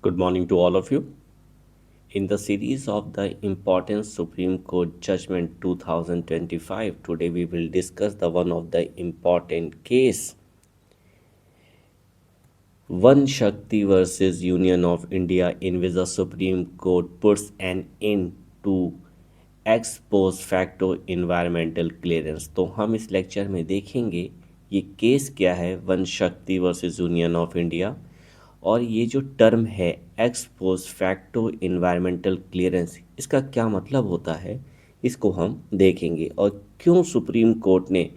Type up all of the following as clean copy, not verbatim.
Good morning to all of you. In the series of the Important Supreme Court Judgment 2025, today we will discuss the one of the important case One Shakti versus Union of India, in which the Supreme Court puts an end to ex post facto environmental clearance. तो हम इस lecture में देखेंगे ये case क्या है, one शक्ति versus union of India, और ये जो टर्म है ex post facto environmental clearance, इसका क्या मतलब होता है, इसको हम देखेंगे और क्यों सुप्रीम कोर्ट ने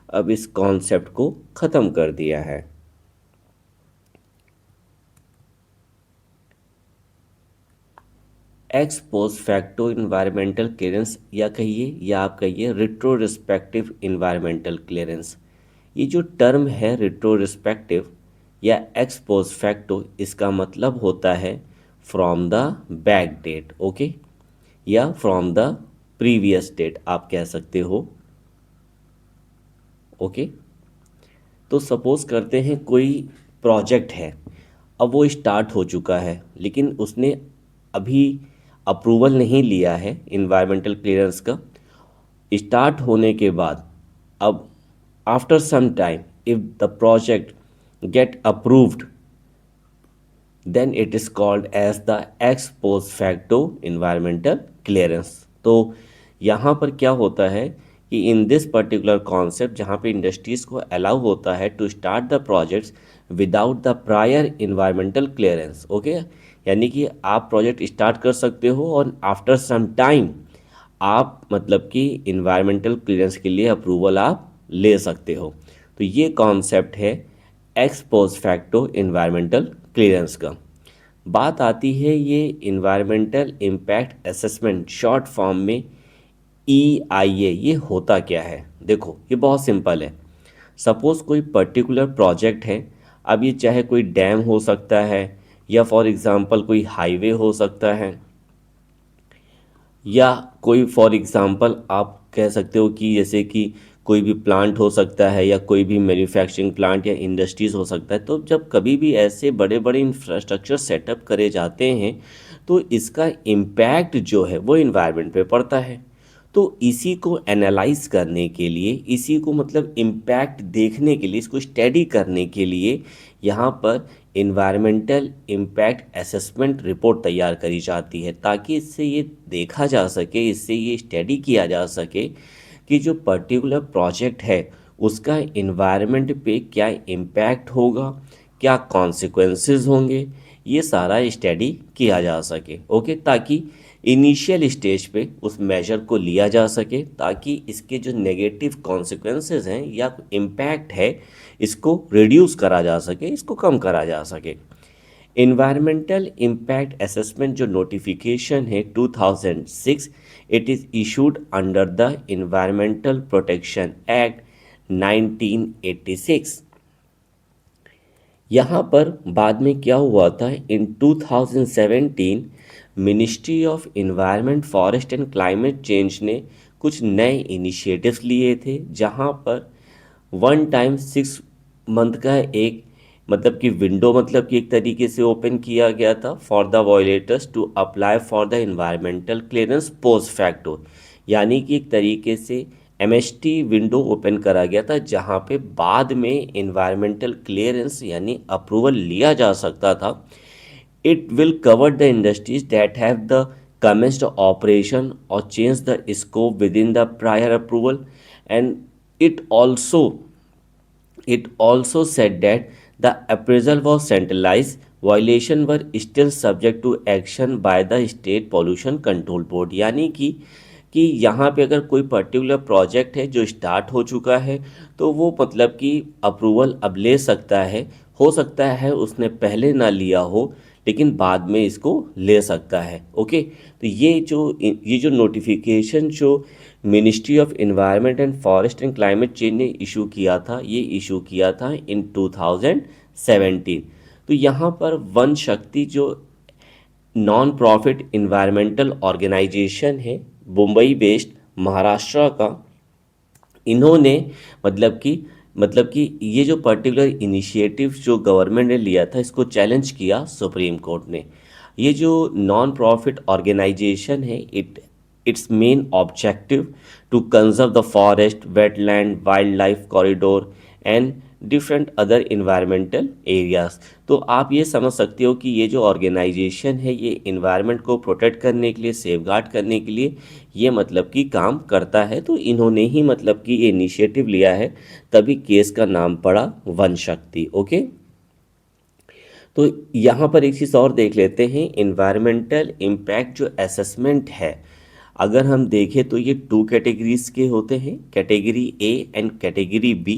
अब इस कॉन्सेप्ट को ख़त्म कर दिया है। Ex post facto environmental clearance, या आप कहिए रिट्रोरिस्पेक्टिव इन्वायरमेंटल क्लियरेंस। ये जो टर्म है रिट्रोरिस्पेक्टिव या एक्स पोस्ट फैक्टो, इसका मतलब होता है from the back date, okay, या फ्रॉम द प्रीवियस डेट आप कह सकते हो, ओके। तो सपोज करते हैं कोई प्रोजेक्ट है, अब वो स्टार्ट हो चुका है लेकिन उसने अभी अप्रूवल नहीं लिया है इन्वायरमेंटल क्लियरेंस का। स्टार्ट होने के बाद अब after some time if the project get approved, then it is called as the ex post facto environmental clearance. तो यहाँ पर क्या होता है कि इन दिस पर्टिकुलर कॉन्सेप्ट, जहाँ पे इंडस्ट्रीज़ को अलाउ होता है to start the projects without the prior environmental clearance, okay, यानी कि आप प्रोजेक्ट स्टार्ट कर सकते हो और आफ्टर सम टाइम आप मतलब कि इन्वायरमेंटल क्लियरेंस के लिए अप्रूवल आप ले सकते हो। तो ये कॉन्सेप्ट है ex post facto environmental clearance का। बात आती है ये environmental impact assessment, short form में EIA, ये होता क्या है। देखो ये बहुत सिंपल है। सपोज़ कोई पर्टिकुलर प्रोजेक्ट है, अब ये चाहे कोई डैम हो सकता है या फॉर एग्ज़ाम्पल कोई हाईवे हो सकता है, या कोई फॉर एग्ज़ाम्पल आप कह सकते हो कि जैसे कि कोई भी प्लांट हो सकता है या कोई भी मैन्युफैक्चरिंग प्लांट या इंडस्ट्रीज़ हो सकता है। तो जब कभी भी ऐसे बड़े बड़े इंफ्रास्ट्रक्चर सेटअप करे जाते हैं तो इसका इम्पैक्ट जो है वो इन्वायरमेंट पे पड़ता है। तो इसी को एनालाइज करने के लिए, इसी को मतलब इम्पैक्ट देखने के लिए, इसको स्टडी करने के लिए यहाँ पर इन्वायरमेंटल इम्पैक्ट असेसमेंट रिपोर्ट तैयार करी जाती है, ताकि इससे ये देखा जा सके, इससे ये स्टडी किया जा सके कि जो पर्टिकुलर प्रोजेक्ट है उसका इन्वायरमेंट पे क्या इम्पैक्ट होगा, क्या कॉन्सिक्वेंसेस होंगे, ये सारा स्टडी किया जा सके, ओके, ताकि इनिशियल स्टेज पे उस मेजर को लिया जा सके, ताकि इसके जो नेगेटिव कॉन्सिक्वेंसेस हैं या इम्पैक्ट है इसको रिड्यूस करा जा सके, इसको कम करा जा सके। इन्वायरमेंटल इम्पैक्ट असेसमेंट जो नोटिफिकेशन है 2006, it is issued under the environmental protection act 1986। यहाँ पर बाद में क्या हुआ था, इन 2017 ministry of environment forest and climate change ने कुछ नए इनिशिएटिव्स लिए थे, जहाँ पर वन टाइम 6 मंथ का एक मतलब कि विंडो, मतलब कि एक तरीके से ओपन किया गया था for the violators to apply for the environmental clearance post facto, यानी कि एक तरीके से MST विंडो ओपन करा गया था, जहाँ पे बाद में इन्वायरमेंटल क्लियरेंस यानी अप्रूवल लिया जा सकता था। It will cover the industries that have the commenced operation or change the scope within the prior approval, and it also said that the appraisal was centralized, violation were still subject to action by the state pollution control board, यानी कि यहाँ पे अगर कोई particular project है जो start हो चुका है तो वो मतलब कि अप्रूवल अब ले सकता है, हो सकता है उसने पहले ना लिया हो लेकिन बाद में इसको ले सकता है, ओके। तो ये जो नोटिफिकेशन जो ministry of environment and forest and climate change ने इशू किया था, ये इशू किया था इन 2017। तो यहाँ पर वन शक्ति जो नॉन प्रॉफिट इन्वायरमेंटल ऑर्गेनाइजेशन है, मुंबई बेस्ड, महाराष्ट्र का, इन्होंने मतलब कि मतलब कि ये जो पर्टिकुलर इनिशिएटिव जो गवर्नमेंट ने लिया था, इसको चैलेंज किया सुप्रीम कोर्ट ने। ये जो नॉन प्रॉफिट ऑर्गेनाइजेशन है, its main objective to conserve the forest, wetland, wild life corridor and different other environmental areas. तो आप ये समझ सकते हो कि ये जो ऑर्गेनाइजेशन है, ये इन्वायरमेंट को प्रोटेक्ट करने के लिए, सेफगार्ड करने के लिए ये मतलब कि काम करता है। तो इन्होंने ही मतलब कि ये इनिशिएटिव लिया है, तभी केस का नाम पड़ा वन शक्ति। ओके, तो यहाँ पर एक चीज़ और देख लेते हैं, इन्वायरमेंटल इम्पैक्ट जो असेसमेंट है, अगर हम देखें तो ये टू कैटेगरीज के होते हैं, category A and category B.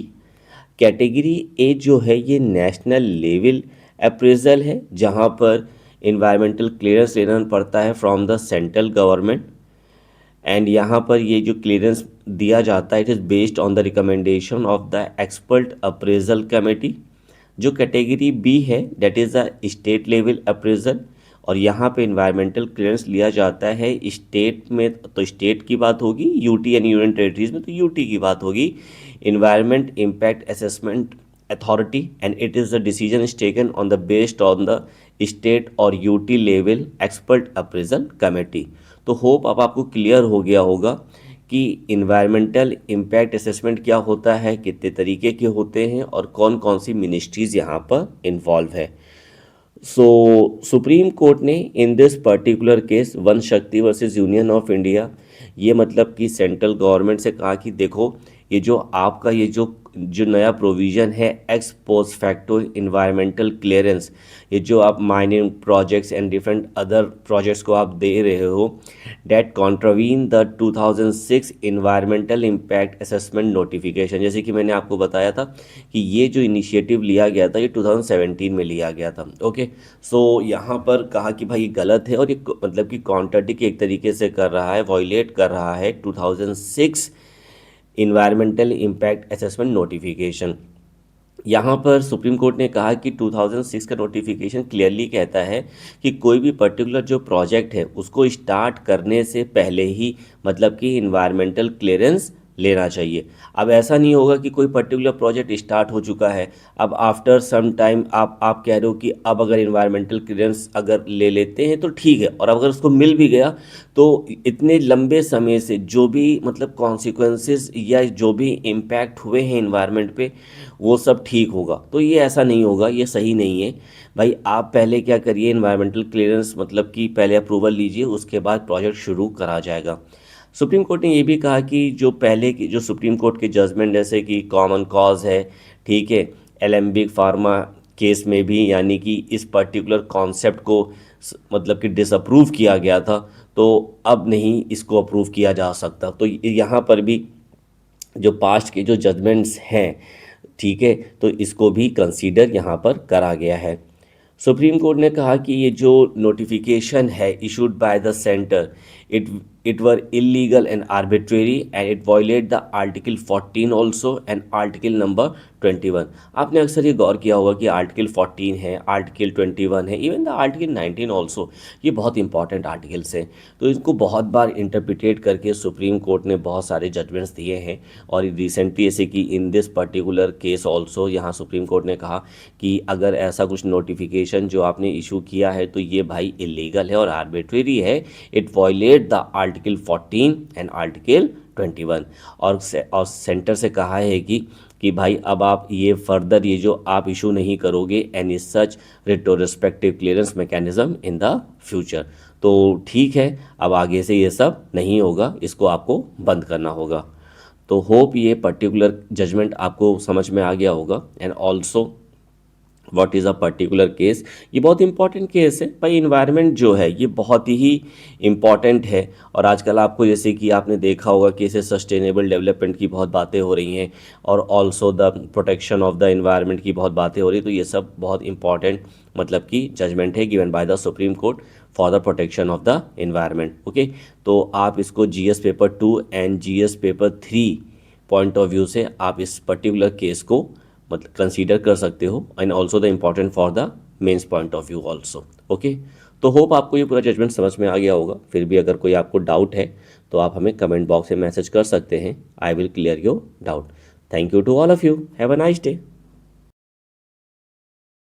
Category A जो है ये नेशनल लेवल अप्रेजल है, जहाँ पर इन्वायरमेंटल क्लियरेंस लेना पड़ता है from the central government. And यहाँ पर ये जो क्लियरेंस दिया जाता है, it is based on the recommendation of the expert appraisal committee. जो कैटेगरी बी है, that is the state level appraisal, और यहाँ पे इन्वायरमेंटल क्लियरेंस लिया जाता है स्टेट में, तो स्टेट की बात होगी, यूटी एंड यूनियन टेरिटरीज में तो यूटी की बात होगी, environment impact assessment authority, and it is the decision is taken on the based on the state और UT level expert appraisal committee. तो होप अब आपको क्लियर हो गया होगा कि इन्वायरमेंटल इम्पैक्ट असेसमेंट क्या होता है, कितने तरीके के होते हैं, और कौन कौन सी मिनिस्ट्रीज़ यहाँ पर इन्वॉल्व है। सो सुप्रीम कोर्ट ने in this particular case one शक्ति वर्सेस यूनियन ऑफ इंडिया, ये मतलब कि सेंट्रल गवर्नमेंट से कहा कि देखो, ये जो आपका ये जो नया प्रोविज़न है ex post facto environmental clearance, ये जो आप mining projects and different other projects को आप दे रहे हो, that contravene the 2006 environmental impact assessment notification. जैसे कि मैंने आपको बताया था कि ये जो इनिशिएटिव लिया गया था, ये 2017 में लिया गया था। ओके, सो यहाँ पर कहा कि भाई गलत है, और ये मतलब कि कॉन्ट्राडिक्ट एक तरीके से कर रहा है, वॉयलेट कर रहा है 2006 इन्वायरमेंटल इम्पैक्ट असेसमेंट नोटिफिकेशन। यहाँ पर सुप्रीम कोर्ट ने कहा कि 2006 का नोटिफिकेशन क्लियरली कहता है कि कोई भी पर्टिकुलर जो प्रोजेक्ट है, उसको स्टार्ट करने से पहले ही मतलब कि इन्वायरमेंटल क्लियरेंस लेना चाहिए। अब ऐसा नहीं होगा कि कोई पर्टिकुलर प्रोजेक्ट स्टार्ट हो चुका है, अब आफ्टर सम टाइम आप कह रहे हो कि अब अगर इन्वायरमेंटल क्लियरेंस अगर ले लेते हैं तो ठीक है, और अगर उसको मिल भी गया तो इतने लंबे समय से जो भी मतलब कॉन्सिक्वेंसेस या जो भी इम्पैक्ट हुए हैं इन्वायरमेंट पे, वो सब ठीक होगा। तो ये ऐसा नहीं होगा, ये सही नहीं है भाई। आप पहले क्या करिए, इन्वायरमेंटल क्लियरेंस मतलब कि पहले अप्रूवल लीजिए, उसके बाद प्रोजेक्ट शुरू करा जाएगा। सुप्रीम कोर्ट ने ये भी कहा कि जो पहले की जो सुप्रीम कोर्ट के जजमेंट, जैसे कि कॉमन कॉज है, ठीक है, एलेम्बिक फार्मा केस में भी, यानी कि इस पर्टिकुलर कॉन्सेप्ट को मतलब कि डिसअप्रूव किया गया था, तो अब नहीं इसको अप्रूव किया जा सकता। तो यहाँ पर भी जो पास्ट के जो जजमेंट्स हैं, ठीक है, तो इसको भी कंसीडर यहाँ पर करा गया है। सुप्रीम कोर्ट ने कहा कि ये जो नोटिफिकेशन है issued by the centre, it it were illegal and arbitrary and it violate the article 14 also and article number 21। आपने अक्सर ये गौर किया होगा कि आर्टिकल 14 है, आर्टिकल 21 है, इवन द आर्टिकल 19 ऑल्सो, ये बहुत इंपॉर्टेंट आर्टिकल्स हैं। तो इसको बहुत बार इंटरप्रिटेट करके सुप्रीम कोर्ट ने बहुत सारे जजमेंट्स दिए हैं, और रिसेंटली ऐसे कि in this particular case also, यहाँ सुप्रीम कोर्ट ने कहा कि अगर ऐसा कुछ नोटिफिकेशन जो आपने इशू किया है, तो ये भाई इलीगल है और आर्बिट्रेरी है, it violate the article 14 and article 21। और सेंटर से कहा है कि भाई अब आप ये फर्दर ये जो आप इशू नहीं करोगे any such retrospective clearance mechanism in the future. तो ठीक है, अब आगे से ये सब नहीं होगा, इसको आपको बंद करना होगा। तो होप ये पर्टिकुलर जजमेंट आपको समझ में आ गया होगा। And also what is a particular case, ये बहुत इंपॉर्टेंट केस है भाई। इन्वायरमेंट जो है ये बहुत ही इम्पॉर्टेंट है, और आजकल आपको जैसे कि आपने देखा होगा कि इसे सस्टेनेबल डेवलपमेंट की बहुत बातें हो रही हैं, और also the protection of the environment की बहुत बातें हो रही हैं। तो ये सब बहुत इंपॉर्टेंट मतलब कि जजमेंट है given by the supreme court for the protection of the environment. Okay, तो आप इसको GS paper 2 and GS paper 3 point of view से आप इस पर्टिकुलर केस को मतलब कंसीडर कर सकते हो, and also the important for the mains point of view also. Okay, तो होप आपको ये पूरा जजमेंट समझ में आ गया होगा। फिर भी अगर कोई आपको डाउट है तो आप हमें कमेंट बॉक्स में मैसेज कर सकते हैं, I will clear your doubt. Thank you to all of you, have a nice day.